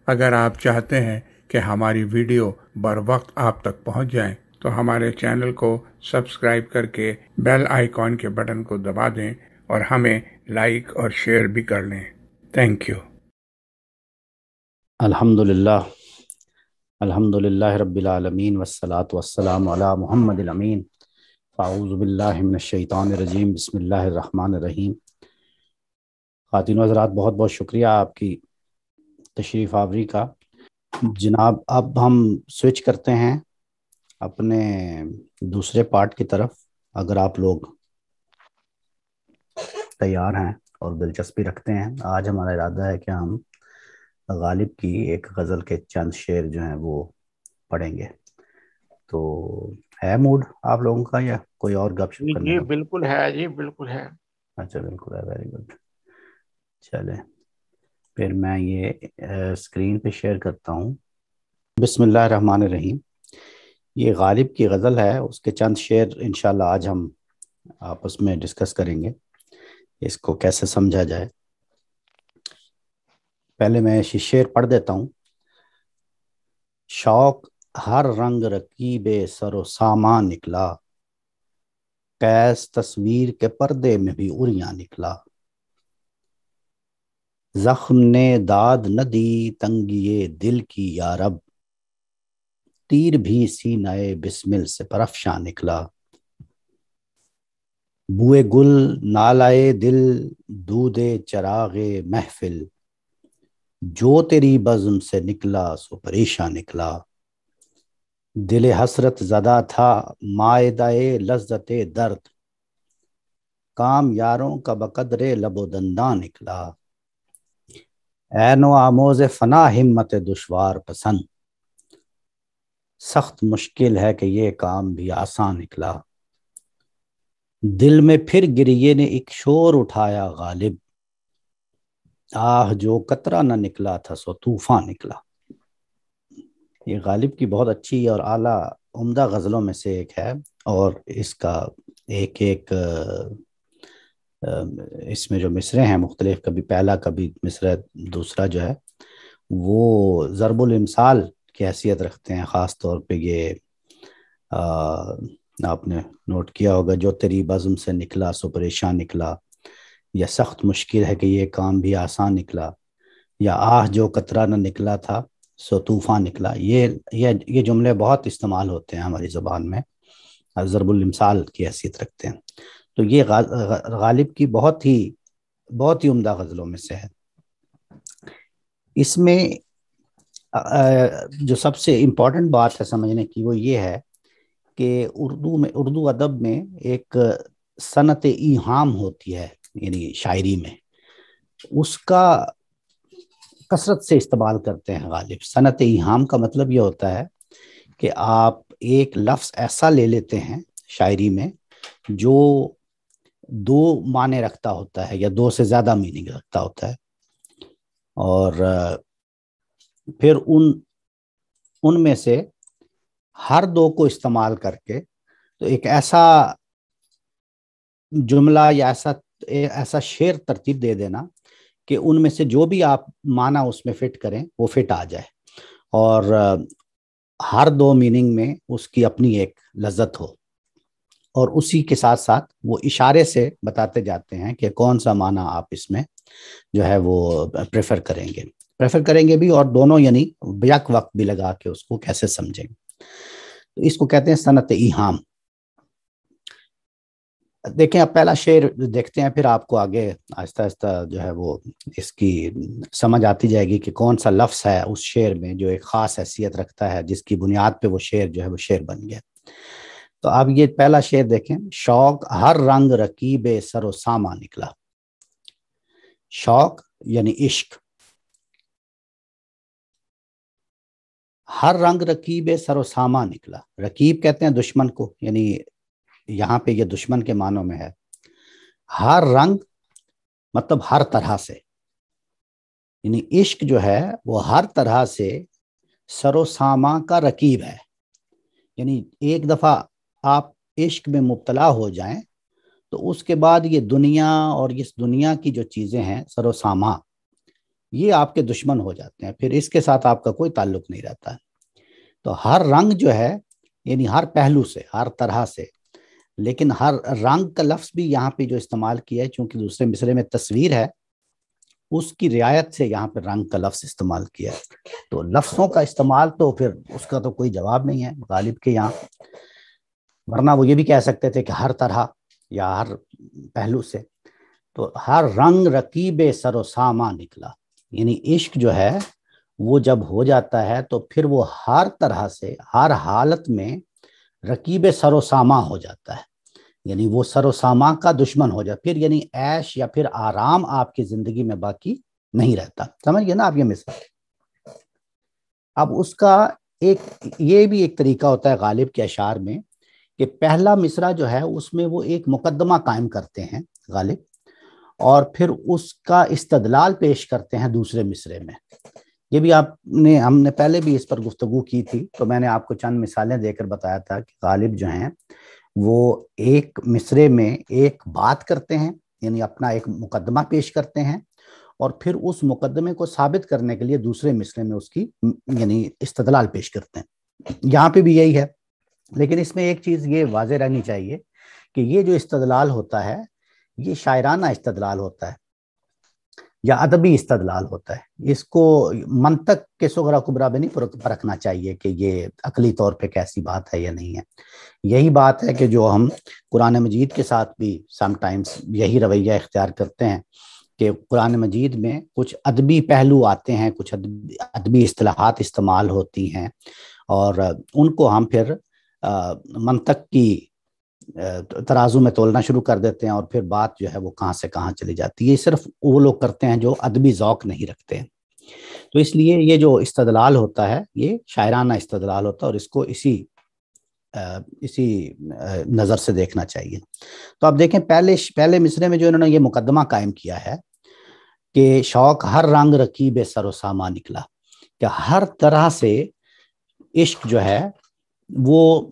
اگر آپ چاہتے ہیں کہ ہماری ویڈیو بر وقت آپ تک پہنچ جائیں تو ہمارے چینل کو سبسکرائب کر کے بیل آئیکن کے بٹن کو دبا دیں اور ہمیں لائک اور شیئر بھی کر لیں۔ Thank you. الحمدللہ رب العالمین والصلاة والسلام علی محمد الامین۔ فاعوذ باللہ من الشیطان الرجیم، بسم اللہ الرحمن الرحیم۔ خواتین و حضرات، بہت بہت شکریہ آپ کی تشریف آوری کا۔ جناب، اب ہم سوئچ کرتے ہیں اپنے دوسرے پارٹ کی طرف، اگر آپ لوگ تیار ہیں اور دلچسپی رکھتے ہیں۔ آج ہمارا ارادہ ہے کہ ہم غالب کی ایک غزل کے چند شعر جو ہیں وہ پڑھیں گے۔ تو ہے موڈ آپ لوگوں کا یا کوئی اور گپ شپ کرنے جی کا؟ بالکل ہے، جی بالکل ہے۔ اچھا، بالکل ہے، ویری گڈ۔ چلیں پھر میں یہ اسکرین پہ شیئر کرتا ہوں۔ بسم اللہ الرحمن الرحیم۔ یہ غالب کی غزل ہے، اس کے چند شعر انشاءاللہ آج ہم آپس میں ڈسکس کریں گے اس کو کیسے سمجھا جائے۔ پہلے میں شعر پڑھ دیتا ہوں۔ شوق ہر رنگ رکیب سر و سامان نکلا، قیس تصویر کے پردے میں بھی عریاں نکلا۔ زخم نے داد نہ دی تنگی دل کی یارب، تیر بھی سینہ بسمل سے پرافشاں نکلا۔ بوئے گل نالائے دل دودھ چراغ محفل، جو تیری بزم سے نکلا سو پریشاں نکلا۔ دل حسرت زدہ تھا مائدہ لذت درد، کام یاروں کا بقدر لب و دنداں نکلا۔ عین و آموز فنا ہمت دشوار پسند، سخت مشکل ہے کہ یہ کام بھی آسان نکلا۔ دل میں پھر گریے نے ایک شور اٹھایا غالب، آہ جو قطرہ نہ نکلا تھا سو طوفان نکلا۔ یہ غالب کی بہت اچھی اور اعلیٰ عمدہ غزلوں میں سے ایک ہے، اور اس کا ایک ایک اس میں جو مصرے ہیں مختلف، کبھی پہلا کبھی مصرع دوسرا جو ہے وہ ضرب الامثال کی حیثیت رکھتے ہیں۔ خاص طور پہ یہ آپ نے نوٹ کیا ہوگا، جو تیری بزم سے نکلا سو پریشان نکلا، یا سخت مشکل ہے کہ یہ کام بھی آسان نکلا، یا آہ جو قطرہ نہ نکلا تھا سو طوفان نکلا۔ یہ جملے بہت استعمال ہوتے ہیں ہماری زبان میں، ضرب الامثال کی حیثیت رکھتے ہیں۔ تو یہ غالب کی بہت ہی عمدہ غزلوں میں سے ہے۔ اس میں جو سب سے امپورٹنٹ بات ہے سمجھنے کی وہ یہ ہے کہ اردو ادب میں ایک صنعت ایہام ہوتی ہے، یعنی شاعری میں اس کا کثرت سے استعمال کرتے ہیں غالب۔ صنعت ایہام کا مطلب یہ ہوتا ہے کہ آپ ایک لفظ ایسا لے لیتے ہیں شاعری میں جو دو معنی رکھتا ہوتا ہے یا دو سے زیادہ میننگ رکھتا ہوتا ہے، اور پھر ان میں سے ہر دو کو استعمال کر کے تو ایک ایسا جملہ یا ایسا شعر ترتیب دے دینا کہ ان میں سے جو بھی آپ معنی اس میں فٹ کریں وہ فٹ آ جائے، اور ہر دو میننگ میں اس کی اپنی ایک لذت ہو، اور اسی کے ساتھ ساتھ وہ اشارے سے بتاتے جاتے ہیں کہ کون سا معنی آپ اس میں جو ہے وہ پریفر کریں گے بھی، اور دونوں یعنی یک وقت بھی لگا کے اس کو کیسے سمجھیں گے۔ تو اس کو کہتے ہیں صنعت ایہام۔ دیکھیں اب پہلا شعر دیکھتے ہیں، پھر آپ کو آگے آہستہ آہستہ جو ہے وہ اس کی سمجھ آتی جائے گی کہ کون سا لفظ ہے اس شعر میں جو ایک خاص حیثیت رکھتا ہے، جس کی بنیاد پہ وہ شعر جو ہے وہ شعر بن گیا۔ تو اب یہ پہلا شعر دیکھیں۔ شوق ہر رنگ رکیب سر و ساما نکلا۔ شوق یعنی عشق، ہر رنگ رکیب سر و ساما نکلا۔ رکیب کہتے ہیں دشمن کو، یعنی یہاں پہ یہ دشمن کے معنوں میں ہے۔ ہر رنگ مطلب ہر طرح سے، یعنی عشق جو ہے وہ ہر طرح سے سر و ساما کا رکیب ہے، یعنی ایک دفعہ آپ عشق میں مبتلا ہو جائیں تو اس کے بعد یہ دنیا اور اس دنیا کی جو چیزیں ہیں سر و ساما، یہ آپ کے دشمن ہو جاتے ہیں، پھر اس کے ساتھ آپ کا کوئی تعلق نہیں رہتا ہے۔ تو ہر رنگ جو ہے یعنی ہر پہلو سے، ہر طرح سے، لیکن ہر رنگ کا لفظ بھی یہاں پہ جو استعمال کیا ہے چونکہ دوسرے مصرے میں تصویر ہے، اس کی رعایت سے یہاں پہ رنگ کا لفظ استعمال کیا ہے۔ تو لفظوں کا استعمال تو پھر اس کا تو کوئی جواب نہیں ہے غالب کے یہاں، ورنہ وہ یہ بھی کہہ سکتے تھے کہ ہر طرح یا ہر پہلو سے۔ تو ہر رنگ رکیب سر و ساما نکلا، یعنی عشق جو ہے وہ جب ہو جاتا ہے تو پھر وہ ہر طرح سے، ہر حالت میں رکیب سر و ساما ہو جاتا ہے، یعنی وہ سر و ساما کا دشمن ہو جائے، پھر یعنی عیش یا پھر آرام آپ کی زندگی میں باقی نہیں رہتا۔ سمجھ گئے نا آپ یہ مثال؟ اب اس کا یہ بھی ایک طریقہ ہوتا ہے غالب کے اشعار میں کہ پہلا مصرع جو ہے اس میں وہ ایک مقدمہ قائم کرتے ہیں غالب، اور پھر اس کا استدلال پیش کرتے ہیں دوسرے مصرے میں۔ یہ بھی ہم نے پہلے بھی اس پر گفتگو کی تھی، تو میں نے آپ کو چند مثالیں دے کر بتایا تھا کہ غالب جو ہیں وہ ایک مصرے میں ایک بات کرتے ہیں، یعنی اپنا ایک مقدمہ پیش کرتے ہیں، اور پھر اس مقدمے کو ثابت کرنے کے لیے دوسرے مصرے میں اس کی یعنی استدلال پیش کرتے ہیں۔ یہاں پہ بھی یہی ہے، لیکن اس میں ایک چیز یہ واضح رہنی چاہیے کہ یہ جو استدلال ہوتا ہے یہ شاعرانہ استدلال ہوتا ہے یا ادبی استدلال ہوتا ہے، اس کو منطق کے صغرا کبرا میں نہیں پرکھنا چاہیے کہ یہ عقلی طور پہ کیسی بات ہے یا نہیں ہے۔ یہی بات ہے کہ جو ہم قرآن مجید کے ساتھ بھی سم ٹائمز یہی رویہ اختیار کرتے ہیں کہ قرآن مجید میں کچھ ادبی پہلو آتے ہیں، کچھ ادبی اصطلاحات استعمال ہوتی ہیں، اور ان کو ہم پھر منطق کی ترازو میں تولنا شروع کر دیتے ہیں، اور پھر بات جو ہے وہ کہاں سے کہاں چلی جاتی ہے۔ یہ صرف وہ لوگ کرتے ہیں جو ادبی ذوق نہیں رکھتے ہیں۔ تو اس لیے یہ جو استدلال ہوتا ہے یہ شاعرانہ استدلال ہوتا ہے، اور اس کو اسی نظر سے دیکھنا چاہیے۔ تو آپ دیکھیں پہلے مصرے میں جو انہوں نے یہ مقدمہ قائم کیا ہے کہ شوق ہر رنگ رکیب سر و ساما نکلا، کہ ہر طرح سے عشق جو ہے وہ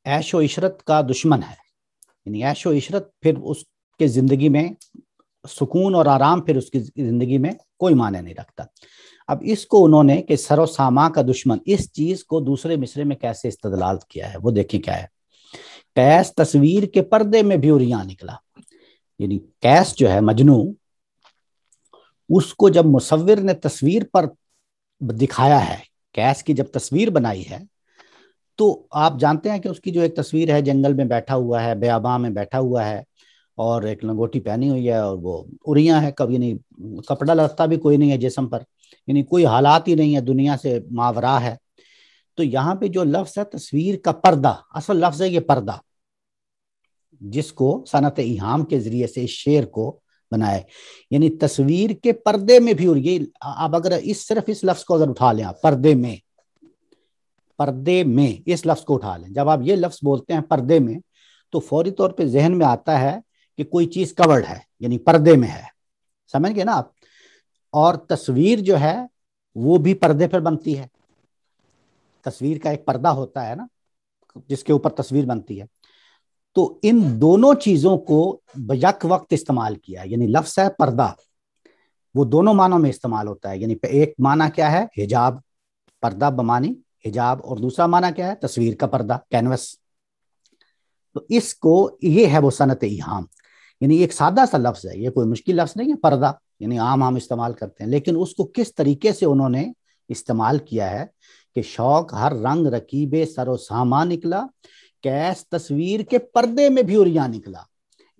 عیش و عشرت کا دشمن ہے، یعنی عیش و عشرت پھر اس کے زندگی میں سکون اور آرام پھر اس کی زندگی میں کوئی معنی نہیں رکھتا۔ اب اس کو انہوں نے کہ سر و ساما کا دشمن، اس چیز کو دوسرے مصرے میں کیسے استدلال کیا ہے وہ دیکھیں کیا ہے۔ قیس تصویر کے پردے میں بھی عریاں نکلا، یعنی قیس جو ہے مجنو، اس کو جب مصور نے تصویر پر دکھایا ہے، قیس کی جب تصویر بنائی ہے تو آپ جانتے ہیں کہ اس کی جو ایک تصویر ہے جنگل میں بیٹھا ہوا ہے، بیاباں میں بیٹھا ہوا ہے، اور ایک لنگوٹی پہنی ہوئی ہے، اور وہ عریاں ہے، کبھی نہیں کپڑا لگتا بھی کوئی نہیں ہے جسم پر، یعنی کوئی حالات ہی نہیں ہے، دنیا سے ماورا ہے۔ تو یہاں پہ جو لفظ ہے تصویر کا پردہ، اصل لفظ ہے یہ پردہ، جس کو صنعت ایہام کے ذریعے سے اس شعر کو بنائے، یعنی تصویر کے پردے میں بھی، اور یہ اب اگر صرف اس لفظ کو اگر اٹھا لیں آپ، پردے میں اس لفظ کو اٹھا لیں، جب آپ یہ لفظ بولتے ہیں پردے میں تو فوری طور پہ ذہن میں آتا ہے کہ کوئی چیز کورڈ ہے، یعنی پردے میں ہے، سمجھ گئے نا آپ؟ اور تصویر جو ہے وہ بھی پردے پر بنتی ہے، تصویر کا ایک پردہ ہوتا ہے نا جس کے اوپر تصویر بنتی ہے۔ تو ان دونوں چیزوں کو یک وقت استعمال کیا ہے، یعنی لفظ ہے پردہ، وہ دونوں معنوں میں استعمال ہوتا ہے، یعنی ایک معنی کیا ہے حجاب، پردہ بمانی حجاب، اور دوسرا معنی کیا ہے تصویر کا پردہ، کینوس۔ تو اس کو یہ ہے وہ صنعت ایہام، یعنی ایک سادہ سا لفظ ہے، یہ کوئی مشکل لفظ نہیں ہے پردہ، یعنی عام ہم استعمال کرتے ہیں، لیکن اس کو کس طریقے سے انہوں نے استعمال کیا ہے کہ شوق ہر رنگ رکیب سر و ساما نکلا، کیس تصویر کے پردے میں بھی عریاں نکلا،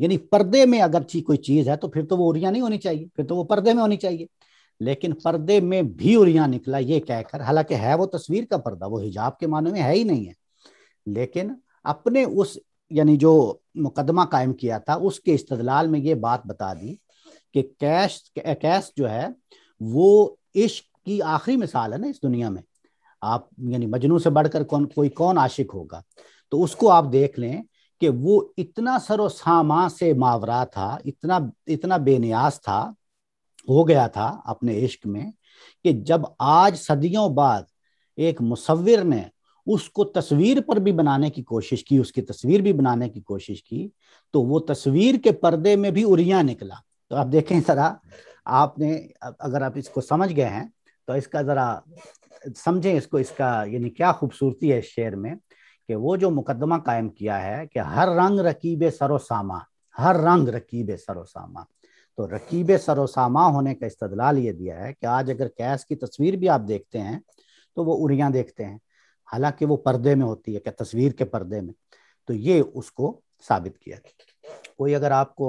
یعنی پردے میں اگرچہ کوئی چیز ہے تو پھر تو وہ عریاں نہیں ہونی چاہیے، پھر تو وہ پردے میں ہونی چاہیے، لیکن پردے میں بھی عریاں نکلا یہ کہہ کر، حالانکہ ہے وہ تصویر کا پردہ، وہ حجاب کے معنی میں ہے ہی نہیں ہے، لیکن اپنے اس یعنی جو مقدمہ قائم کیا تھا اس کے استدلال میں یہ بات بتا دی کہ کیس جو ہے وہ عشق کی آخری مثال ہے نا اس دنیا میں، آپ یعنی مجنوں سے بڑھ کر کوئی کون عاشق ہوگا، تو اس کو آپ دیکھ لیں کہ وہ اتنا سر و ساما سے ماورا تھا، اتنا بے نیاز تھا، ہو گیا تھا اپنے عشق میں، کہ جب آج صدیوں بعد ایک مصور نے اس کو تصویر پر بھی بنانے کی کوشش کی، اس کی تصویر بھی بنانے کی کوشش کی، تو وہ تصویر کے پردے میں بھی عریاں نکلا۔ تو آپ دیکھیں ذرا آپ نے اگر آپ اس کو سمجھ گئے ہیں تو اس کا ذرا سمجھیں اس کو، اس کا یعنی کیا خوبصورتی ہے اس شعر میں، کہ وہ جو مقدمہ قائم کیا ہے کہ ہر رنگ رکیب سر و ساما، ہر رنگ رکیب سر و ساما، تو رکیب سر و ساما ہونے کا استدلال یہ دیا ہے کہ آج اگر کیس کی تصویر بھی آپ دیکھتے ہیں تو وہ اریاں دیکھتے ہیں، حالانکہ وہ پردے میں ہوتی ہے، کہ تصویر کے پردے میں، تو یہ اس کو ثابت کیا۔ کوئی اگر آپ کو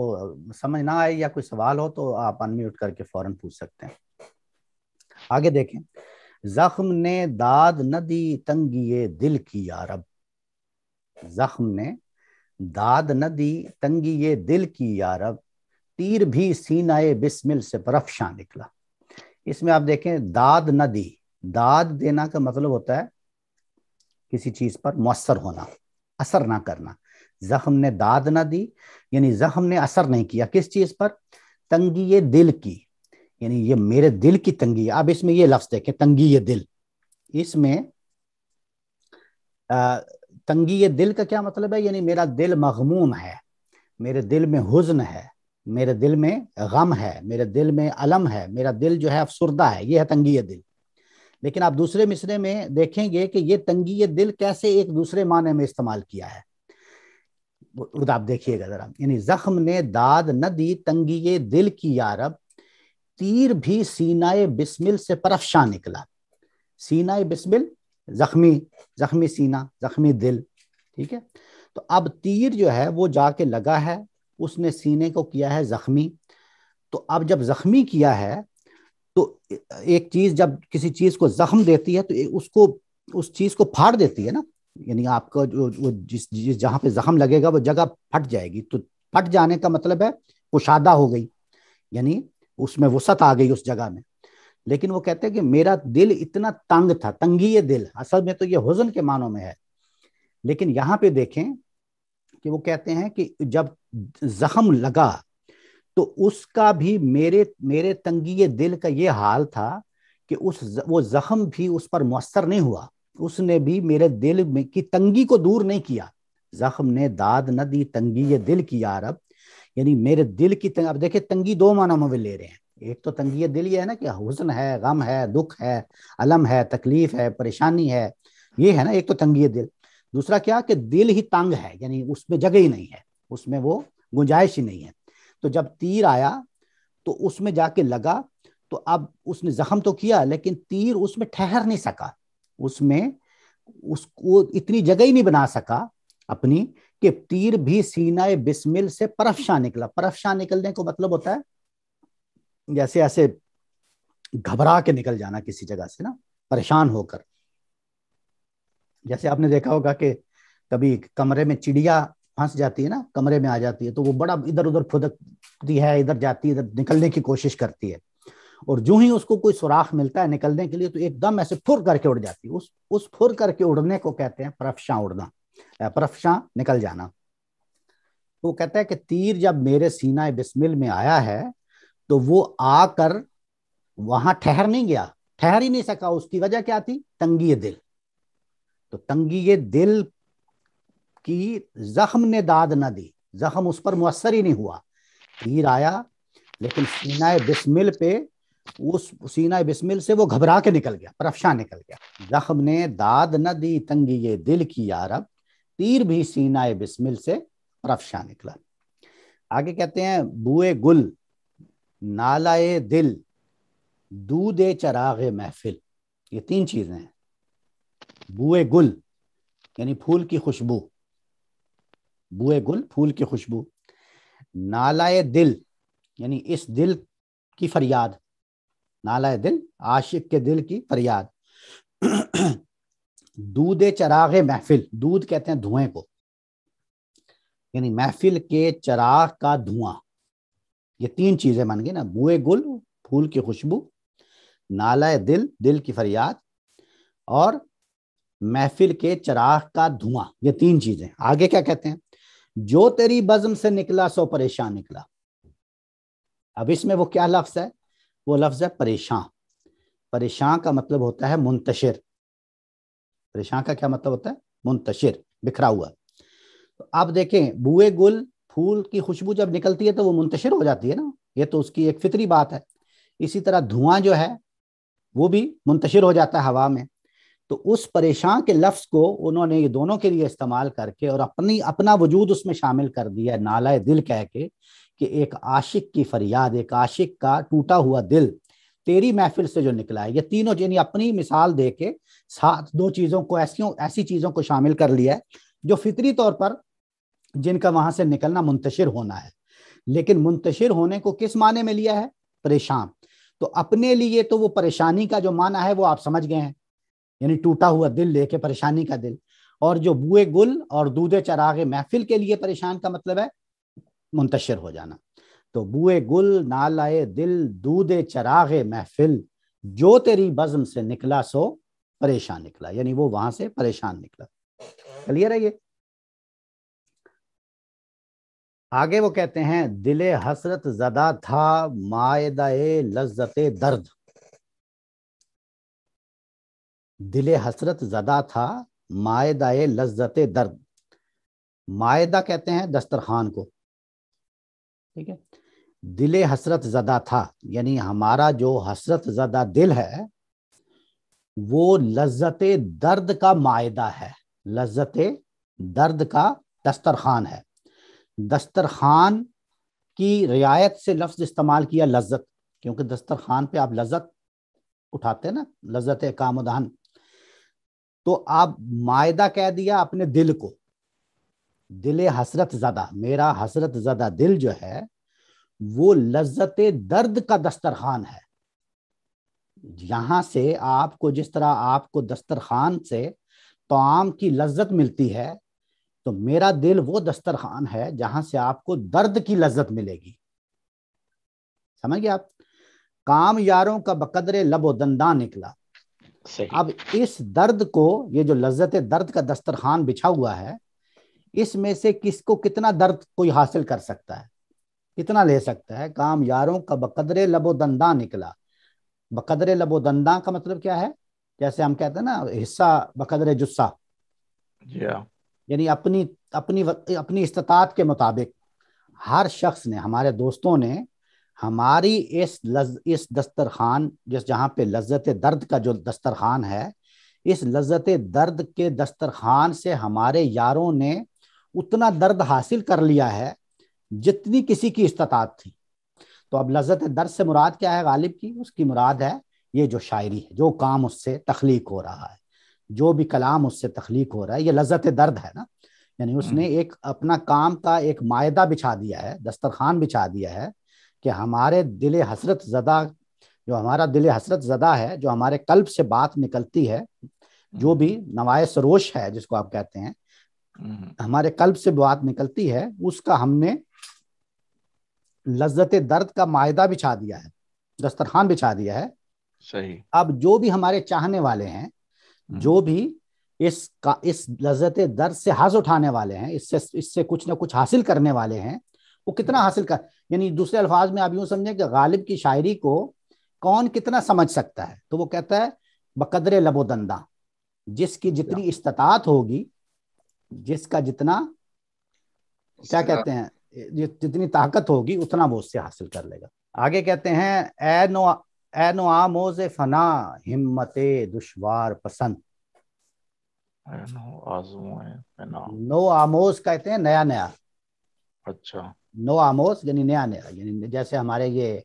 سمجھ نہ آئے یا کوئی سوال ہو تو آپ انمیوٹ کر کے فوراً پوچھ سکتے ہیں۔ آگے دیکھیں، زخم نے داد نہ دی تنگی دل کی یارب، زخم نے داد نہ دی تنگی دل کی یارب، تیر بھی سینہ بسمل سے برفشاں نکلا۔ اس میں آپ دیکھیں داد نہ دی، داد دینا کا مطلب ہوتا ہے کسی چیز پر مؤثر ہونا، اثر نہ کرنا۔ زخم نے داد نہ دی یعنی زخم نے اثر نہیں کیا کس چیز پر؟ تنگی دل کی، یعنی یہ میرے دل کی تنگی ہے۔ اب اس میں یہ لفظ دیکھیں تنگی دل، اس میں تنگی دل کا کیا مطلب ہے؟ یعنی میرا دل مغموم ہے، میرے دل میں حزن ہے، میرے دل میں غم ہے، میرے دل میں الم ہے، میرا دل جو ہے افسردہ ہے، یہ ہے تنگی دل۔ لیکن آپ دوسرے مصرے میں دیکھیں گے کہ یہ تنگی دل کیسے ایک دوسرے معنی میں استعمال کیا ہے، آپ دیکھیے گا ذرا، یعنی زخم نے داد نہ دی تنگی دل کی یارب، تیر بھی سینہ بسمل سے پرفشاں نکلا۔ سینہ بسمل زخمی سینہ، زخمی دل، ٹھیک ہے۔ تو اب تیر جو ہے وہ جا کے لگا ہے، اس نے سینے کو کیا ہے زخمی، تو اب جب زخمی کیا ہے تو ایک چیز جب کسی چیز کو زخم دیتی ہے تو اس چیز کو پھاڑ دیتی ہے نا، یعنی آپ کا جو جہاں پہ زخم لگے گا وہ جگہ پھٹ جائے گی، تو پھٹ جانے کا مطلب ہے کشادہ ہو گئی، یعنی اس میں وسعت آ گئی اس جگہ میں۔ لیکن وہ کہتے ہیں کہ میرا دل اتنا تنگ تھا، تنگی دل اصل میں تو یہ حزن کے معنوں میں ہے، لیکن یہاں پہ دیکھیں کہ وہ کہتے ہیں کہ جب زخم لگا تو اس کا بھی میرے تنگی دل کا یہ حال تھا کہ وہ زخم بھی اس پر مؤثر نہیں ہوا، اس نے بھی میرے دل میں کی تنگی کو دور نہیں کیا۔ زخم نے داد نہ دی تنگی دل کی یارب، یعنی میرے دل کی اب دیکھیں تنگی دو معنوں میں لے رہے ہیں، ایک تو تنگی دل یہ ہے نا کہ حزن ہے، غم ہے، دکھ ہے، الم ہے، تکلیف ہے، پریشانی ہے، یہ ہے نا ایک تو تنگی دل۔ دوسرا کیا کہ دل ہی تنگ ہے، یعنی اس میں جگہ ہی نہیں ہے، اس میں وہ گنجائش ہی نہیں ہے۔ تو جب تیر آیا تو اس میں جا کے لگا، تو اب اس نے زخم تو کیا لیکن تیر اس میں ٹھہر نہیں سکا، اس میں اس کو اتنی جگہ ہی نہیں بنا سکا اپنی کہ تیر بھی سینہ بسمل سے پرفشاں نکلا۔ پرفشاں نکلنے کو مطلب ہوتا ہے جیسے ایسے گھبرا کے نکل جانا کسی جگہ سے نا، پریشان ہو کر۔ جیسے آپ نے دیکھا ہوگا کہ کبھی کمرے میں چڑیا پھنس جاتی ہے نا، کمرے میں آ جاتی ہے تو وہ بڑا ادھر ادھر پھدکتی ہے، ادھر جاتی ہے، ادھر نکلنے کی کوشش کرتی ہے، اور جو ہی اس کو کوئی سوراخ ملتا ہے نکلنے کے لیے تو ایک دم ایسے پھر کر کے اڑ جاتی ہے۔ اس پھر کر کے اڑنے کو کہتے ہیں پرفشاں اڑنا، پرفشاں نکل جانا۔ وہ کہتا ہے کہ تیر جب میرے سینہ بسمل میں آیا ہے تو وہ آ کر وہاں ٹھہر نہیں گیا، ٹھہر ہی نہیں سکا۔ اس کی وجہ کیا تھی؟ تنگی دل۔ تو تنگی دل کی زخم نے داد نہ دی، زخم اس پر مؤثر ہی نہیں ہوا، تیر آیا لیکن سینہ بسمل پہ، اس سینہ بسمل سے وہ گھبرا کے نکل گیا، پرفشاں نکل گیا۔ زخم نے داد نہ دی تنگی دل کی یارب، تیر بھی سینہ بسمل سے پرفشاں نکلا۔ آگے کہتے ہیں بوئے گل نالائے دل دودھ چراغ محفل، یہ تین چیزیں ہیں۔ بوئے گل یعنی پھول کی خوشبو، بوئے گل پھول کی خوشبو، نالائے دل یعنی اس دل کی فریاد، نالائے دل عاشق کے دل کی فریاد، دودھ چراغ محفل، دودھ کہتے ہیں دھوئیں کو، یعنی محفل کے چراغ کا دھواں، یہ تین چیزیں بن گئی نا، بوئے گل پھول کی خوشبو، نالائے دل دل کی فریاد، اور محفل کے چراغ کا دھواں، یہ تین چیزیں۔ آگے کیا کہتے ہیں؟ جو تیری بزم سے نکلا سو پریشان نکلا۔ اب اس میں وہ کیا لفظ ہے؟ وہ لفظ ہے پریشان۔ پریشان کا مطلب ہوتا ہے منتشر، پریشان کا کیا مطلب ہوتا ہے؟ منتشر، بکھرا ہوا۔ تو آپ دیکھیں بوئے گل پھول کی خوشبو جب نکلتی ہے تو وہ منتشر ہو جاتی ہے نا، یہ تو اس کی ایک فطری بات ہے۔ اسی طرح دھواں جو ہے وہ بھی منتشر ہو جاتا ہے ہوا میں. تو اس پریشان کے لفظ کو انہوں نے یہ دونوں کے لیے استعمال کر کے اور اپنا وجود اس میں شامل کر دیا نالہ دل کہہ کے کہ ایک عاشق کی فریاد, ایک عاشق کا ٹوٹا ہوا دل تیری محفل سے جو نکلا ہے. یہ تینوں یعنی اپنی مثال دے کے ساتھ دو چیزوں کو ایسی چیزوں کو شامل کر لیا ہے جو فطری طور پر جن کا وہاں سے نکلنا منتشر ہونا ہے, لیکن منتشر ہونے کو کس معنی میں لیا ہے؟ پریشان. تو اپنے لیے تو وہ پریشانی کا جو معنی ہے وہ آپ سمجھ گئے ہیں, یعنی ٹوٹا ہوا دل لے کے پریشانی کا دل. اور جو بوئے گل اور دودھ چراغ محفل کے لیے پریشان کا مطلب ہے منتشر ہو جانا. تو بوئے گل نالائے دل دودھ چراغ محفل جو تیری بزم سے نکلا سو پریشان نکلا, یعنی وہ وہاں سے پریشان نکلا. کلیئر ہے یہ؟ آگے وہ کہتے ہیں دل حسرت زدہ تھا مائدہ لذت درد. دل حسرت زدہ تھا مائدہ لذت درد. مائدہ کہتے ہیں دسترخوان کو, ٹھیک ہے. دل حسرت زدہ تھا یعنی ہمارا جو حسرت زدہ دل ہے وہ لذت درد کا مائدہ ہے, لذت درد کا دسترخوان ہے. دسترخوان کی رعایت سے لفظ استعمال کیا لذت, کیونکہ دسترخوان پہ آپ لذت اٹھاتے ہیں نا, لذت کام و دہن. تو آپ مائدہ کہہ دیا اپنے دل کو, دل حسرت زدہ, میرا حسرت زدہ دل جو ہے وہ لذت درد کا دسترخوان ہے. یہاں سے آپ کو جس طرح آپ کو دسترخوان سے طعام کی لذت ملتی ہے تو میرا دل وہ دسترخوان ہے جہاں سے آپ کو درد کی لذت ملے گی. سمجھ گئے آپ؟ کام یاروں کا بقدر لب و دنداں نکلا. اب اس درد کو, یہ جو لذت درد کا دسترخوان بچھا ہوا ہے, اس میں سے کس کو کتنا درد کوئی حاصل کر سکتا ہے, کتنا لے سکتا ہے؟ کام یاروں کا بقدر لب و دنداں نکلا. بقدر لب و دنداں کا مطلب کیا ہے؟ جیسے ہم کہتے ہیں نا حصہ بقدر جسہ, یعنی اپنی استطاعت کے مطابق ہر شخص نے, ہمارے دوستوں نے ہماری اس دسترخوان جہاں پہ لذت درد کا جو دسترخوان ہے, اس لذت درد کے دسترخوان سے ہمارے یاروں نے اتنا درد حاصل کر لیا ہے جتنی کسی کی استطاعت تھی. تو اب لذت درد سے مراد کیا ہے غالب کی؟ اس کی مراد ہے یہ جو شاعری ہے, جو کام اس سے تخلیق ہو رہا ہے, جو بھی کلام اس سے تخلیق ہو رہا ہے, یہ لذت درد ہے نا. یعنی اس نے ایک اپنا کام کا ایک مائدہ بچھا دیا ہے, دسترخوان بچھا دیا ہے کہ ہمارے دل حسرت زدہ, جو ہمارا دل حسرت زدہ ہے, جو ہمارے قلب سے بات نکلتی ہے, جو بھی نوائے سروش ہے جس کو آپ کہتے ہیں, ہمارے قلب سے بات نکلتی ہے, اس کا ہم نے لذت درد کا مائدہ بچھا دیا ہے, دسترخوان بچھا دیا ہے. صحیح. اب جو بھی ہمارے چاہنے والے ہیں, جو بھی اس لذت درد سے حظ اٹھانے والے ہیں, اس سے کچھ نہ کچھ حاصل کرنے والے ہیں, وہ کتنا حاصل کر, یعنی دوسرے الفاظ میں آپ یوں سمجھیں کہ غالب کی شاعری کو کون کتنا سمجھ سکتا ہے. تو وہ کہتا ہے بقدر لب و دنداں, جس کی جتنی استطاعت ہوگی, جس کا جتنا کیا کہتے ہیں, جتنی طاقت ہوگی اتنا وہ اس سے حاصل کر لے گا. آگے کہتے ہیں اے نو آموز فنا ہمت دشوار پسند. نو آموز کہتے ہیں نیا نیا. اچھا. نو آموز یعنی نیا نیا, یعنی جیسے ہمارے یہ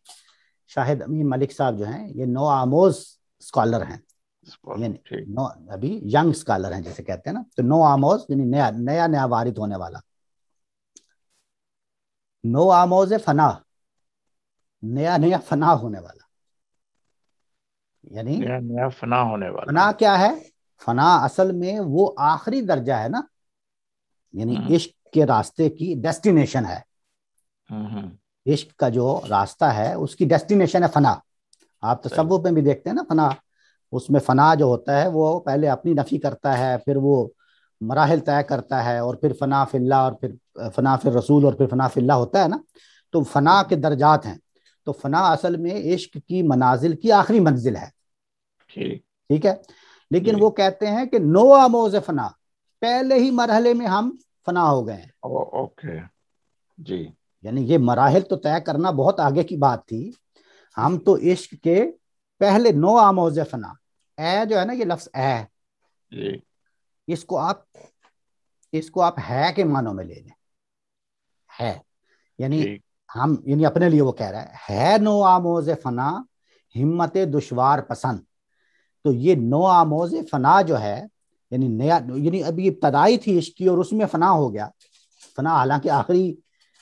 شاہد امین ملک صاحب جو ہیں, یہ نو آموز اسکالر ہیں, یعنی ابھی ینگ اسکالر ہیں جیسے کہتے ہیں نا. تو نو آموز یعنی نیا نیا وارد ہونے والا. نو آموز فنا, نیا نیا فنا ہونے والا, یعنی نیا نیا فنا ہونے والا. فنا کیا ہے؟ فنا اصل میں وہ آخری درجہ ہے نا, یعنی عشق کے راستے کی ڈیسٹینیشن ہے. عشق کا جو راستہ ہے اس کی ڈیسٹینیشن ہے فنا. آپ تصوف میں بھی دیکھتے ہیں نا فنا, اس میں فنا جو ہوتا ہے وہ پہلے اپنی نفی کرتا ہے, پھر وہ مراحل طے کرتا ہے, اور پھر فنا فی اللہ, اور پھر فنا فی الرسول, اور پھر فنا فی اللہ ہوتا ہے نا. تو فنا کے درجات ہیں. تو فنا اصل میں عشق کی منازل کی آخری منزل ہے. ٹھیک ہے. لیکن وہ کہتے ہیں کہ نو آموز فنا, پہلے ہی مرحلے میں ہم فنا ہو گئے ہیں. اوکے جی. یعنی یہ مراحل تو طے کرنا بہت آگے کی بات تھی. ہم تو عشق کے پہلے نو آموز فنا، اے جو ہے نا یہ لفظ اے، جی اس کو آپ ہے کے معنوں میں لے لیں، ہے یعنی ٹھیک ہم، یعنی اپنے لیے وہ کہہ رہا ہے نو آموز فنا ہمت دشوار پسند. تو یہ نو آموز فنا جو ہے یعنی نیا، یعنی ابھی ابتدائی تھی عشق کی اور اس میں فنا ہو گیا. فنا حالانکہ آخری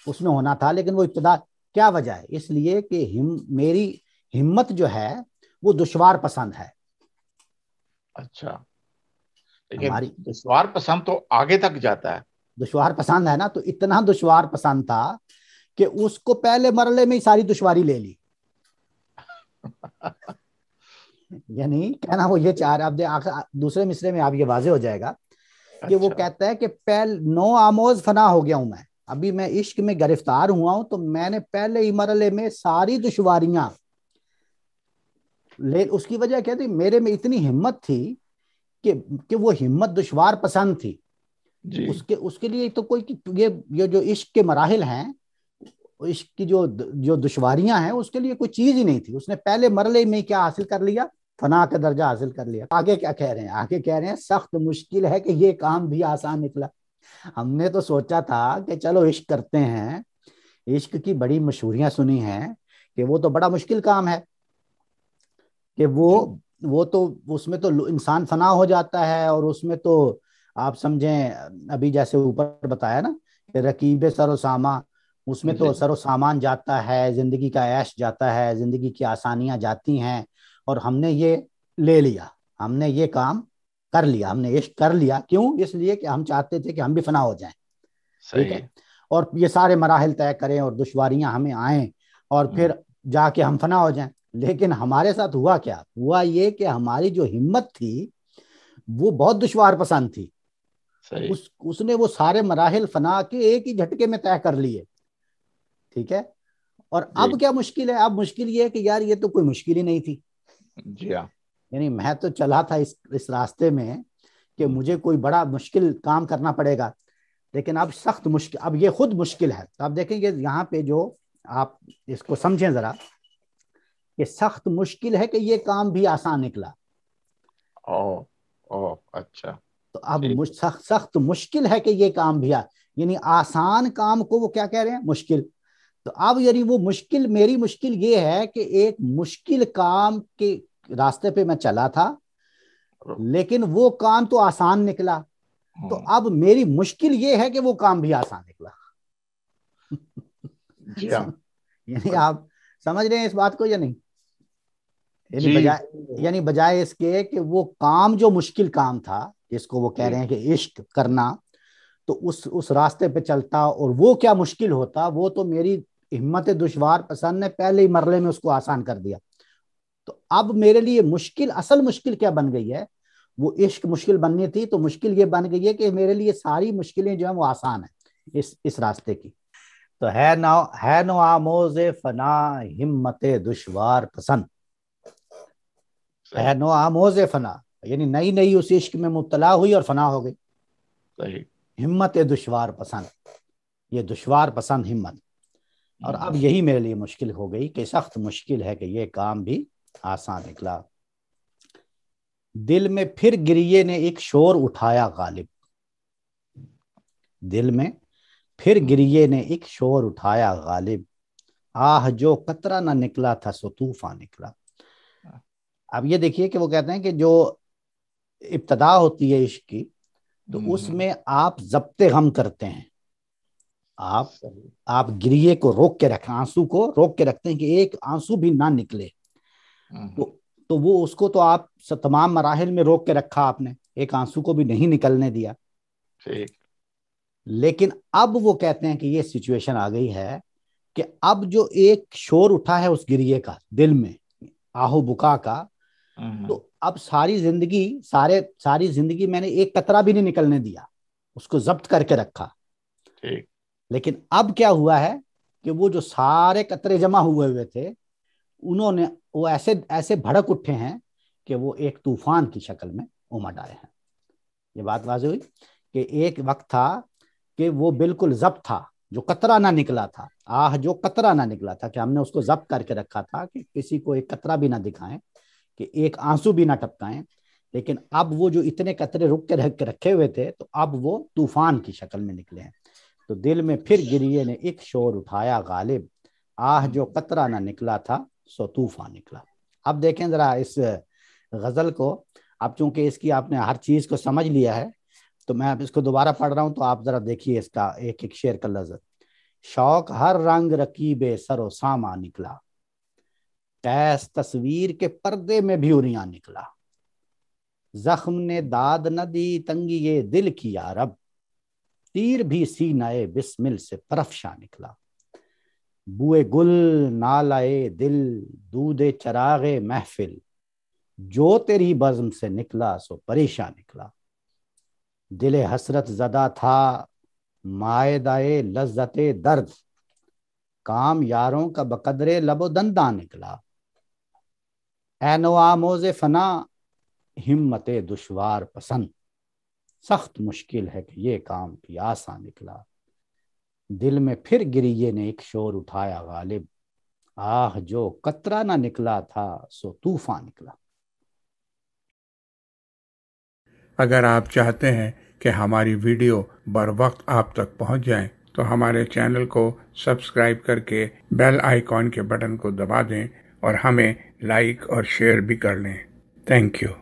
اس میں ہونا تھا، لیکن وہ ابتدا کیا وجہ ہے؟ اس لیے کہ میری ہمت جو ہے وہ دشوار پسند ہے. اچھا، لیکن ہماری دشوار پسند تو آگے تک جاتا ہے. دشوار پسند ہے نا، تو اتنا دشوار پسند تھا کہ اس کو پہلے مرحلے میں ہی ساری دشواری لے لی. یعنی کہنا وہ یہ چاہ رہا، اب دوسرے مصرے میں آپ یہ واضح ہو جائے گا کہ وہ اچھا کہتا ہے کہ نو آموز فنا ہو گیا ہوں میں، ابھی میں عشق میں گرفتار ہوا ہوں، تو میں نے پہلے ہی مرحلے میں ساری دشواریاں اس کی وجہ کیا تھی؟ میرے میں اتنی ہمت تھی کہ وہ ہمت دشوار پسند تھی. جی اس کے لیے تو کوئی یہ جو عشق کے مراحل ہیں، عشق کی جو دشواریاں ہیں، اس کے لیے کوئی چیز ہی نہیں تھی. اس نے پہلے مرحلے میں کیا حاصل کر لیا؟ فنا کا درجہ حاصل کر لیا. آگے کیا کہہ رہے ہیں؟ آگے کہہ رہے ہیں سخت مشکل ہے کہ یہ کام بھی آسان نکلا. ہم نے تو سوچا تھا کہ چلو عشق کرتے ہیں، عشق کی بڑی مشہوریاں سنی ہیں کہ وہ تو بڑا مشکل کام ہے، کہ وہ تو اس میں تو انسان فنا ہو جاتا ہے، اور اس میں تو آپ سمجھیں ابھی جیسے اوپر بتایا نا کہ رکیب سر و ساما، اس میں تو جی سر و سامان جاتا ہے، زندگی کا عیش جاتا ہے، زندگی کی آسانیاں جاتی ہیں، اور ہم نے یہ لے لیا، ہم نے یہ کام کر لیا، ہم نے عشق کر لیا. کیوں؟ اس لیے کہ ہم چاہتے تھے کہ ہم بھی فنا ہو جائیں. ٹھیک ہے، صحیح. اور یہ سارے مراحل طے کریں اور دشواریاں ہمیں آئیں اور پھر جا کے ہم فنا ہو جائیں. لیکن ہمارے ساتھ ہوا کیا؟ ہوا یہ کہ ہماری جو ہمت تھی وہ بہت دشوار پسند تھی. صحیح. اس نے وہ سارے مراحل فنا کے ایک ہی جھٹکے میں طے کر لیے. ٹھیک ہے، اور جی اب کیا مشکل ہے؟ اب مشکل یہ ہے کہ یار یہ تو کوئی مشکل ہی نہیں تھی. جی ہاں. یعنی میں تو چلا تھا اس راستے میں کہ مجھے کوئی بڑا مشکل کام کرنا پڑے گا، لیکن اب سخت مشکل، اب یہ خود مشکل ہے. تو آپ دیکھیں گے یہاں پہ جو آپ اس کو سمجھیں ذرا کہ سخت مشکل ہے کہ یہ کام بھی آسان نکلا. او اچھا. تو اب ٹھیک. سخت مشکل ہے کہ یہ کام بھی یعنی آسان کام کو وہ کیا کہہ رہے ہیں؟ مشکل. تو اب یعنی وہ مشکل، میری مشکل یہ ہے کہ ایک مشکل کام کے راستے پہ میں چلا تھا، لیکن وہ کام تو آسان نکلا. تو اب میری مشکل یہ ہے کہ وہ کام بھی آسان نکلا. جی ہاں. یعنی آپ سمجھ رہے ہیں اس بات کو یا نہیں؟ جی یعنی بجائے اس کے کہ وہ کام جو مشکل کام تھا جس کو وہ کہہ جی رہے ہیں کہ عشق کرنا، تو اس راستے پہ چلتا اور وہ کیا مشکل ہوتا، وہ تو میری ہمت دشوار پسند نے پہلے ہی مرحلے میں اس کو آسان کر دیا. تو اب میرے لیے مشکل، اصل مشکل کیا بن گئی ہے؟ وہ عشق مشکل بننی تھی، تو مشکل یہ بن گئی ہے کہ میرے لیے ساری مشکلیں جو ہیں وہ آسان ہیں اس راستے کی. تو ہے نو آموز فنا ہمت دشوار پسند. ہے نو آموز فنا یعنی نئی نئی اس عشق میں مبتلا ہوئی اور فنا ہو گئی. صحیح. ہمت دشوار پسند، یہ دشوار پسند ہمت. اور اب یہی میرے لیے مشکل ہو گئی کہ سخت مشکل ہے کہ یہ کام بھی آسان نکلا. دل میں پھر گریے نے ایک شور اٹھایا غالب. دل میں پھر گریے نے ایک شور اٹھایا غالب، آہ جو قطرہ نہ نکلا تھا سو طوفان نکلا. اب یہ دیکھیے کہ وہ کہتے ہیں کہ جو ابتدا ہوتی ہے عشق کی، تو اس میں آپ ضبط غم کرتے ہیں، آپ گریے کو روک کے رکھیں، آنسو کو روک کے رکھتے ہیں کہ ایک آنسو بھی نہ نکلے. تو وہ اس کو تو آپ تمام مراحل میں روک کے رکھا آپ نے، ایک آنسو کو بھی نہیں نکلنے دیا. لیکن اب وہ کہتے ہیں کہ یہ سچویشن آ گئی ہے کہ اب جو ایک شور اٹھا ہے اس گریے کا دل میں، آہو بکا کا، تو اب ساری زندگی میں نے ایک قطرہ بھی نہیں نکلنے دیا، اس کو ضبط کر کے رکھا. لیکن اب کیا ہوا ہے کہ وہ جو سارے قطرے جمع ہوئے تھے، انہوں نے وہ ایسے بھڑک اٹھے ہیں کہ وہ ایک طوفان کی شکل میں امڈ آئے ہیں. یہ بات واضح ہوئی کہ ایک وقت تھا کہ وہ بالکل ضبط تھا، جو قطرہ نہ نکلا تھا، آہ جو قطرہ نہ نکلا تھا، کہ ہم نے اس کو ضبط کر کے رکھا تھا کہ کسی کو ایک قطرہ بھی نہ دکھائیں، کہ ایک آنسو بھی نہ ٹپکائیں، لیکن اب وہ جو اتنے قطرے رک کے رکھے ہوئے تھے تو اب وہ طوفان کی شکل میں نکلے ہیں۔ تو دل میں پھر گریے نے ایک شور اٹھایا غالب، آہ جو قطرہ نہ نکلا تھا سو طوفان نکلا۔ اب دیکھیں ذرا اس غزل کو، اب چونکہ اس کی آپ نے ہر چیز کو سمجھ لیا ہے تو میں اب اس کو دوبارہ پڑھ رہا ہوں، تو آپ ذرا دیکھیے اس کا ایک ایک شعر کا لفظ۔ شوق ہر رنگ رکیب سر و ساما نکلا، قیس تصویر کے پردے میں بھی اریاں نکلا، زخم نے داد نہ دی تنگی یہ دل کی یارب، تیر بھی سینہ بسمل سے پرفشاں نکلا، بوئے گل نالائے دل دودھ چراغ محفل، جو تیری بزم سے نکلا سو پریشاں نکلا، دل حسرت زدہ تھا مائدہ لذت درد، کام یاروں کا بقدرے لب و دنداں نکلا، اے نو آموز فنا ہمت دشوار پسند، سخت مشکل ہے کہ یہ کام بھی آسان نکلا، دل میں پھر گریے نے ایک شور اٹھایا غالب، آہ جو قطرہ نہ نکلا تھا سو طوفان نکلا۔ اگر آپ چاہتے ہیں کہ ہماری ویڈیو بر وقت آپ تک پہنچ جائیں تو ہمارے چینل کو سبسکرائب کر کے بیل آئیکن کے بٹن کو دبا دیں اور ہمیں لائک اور شیئر بھی کر لیں۔ Thank you.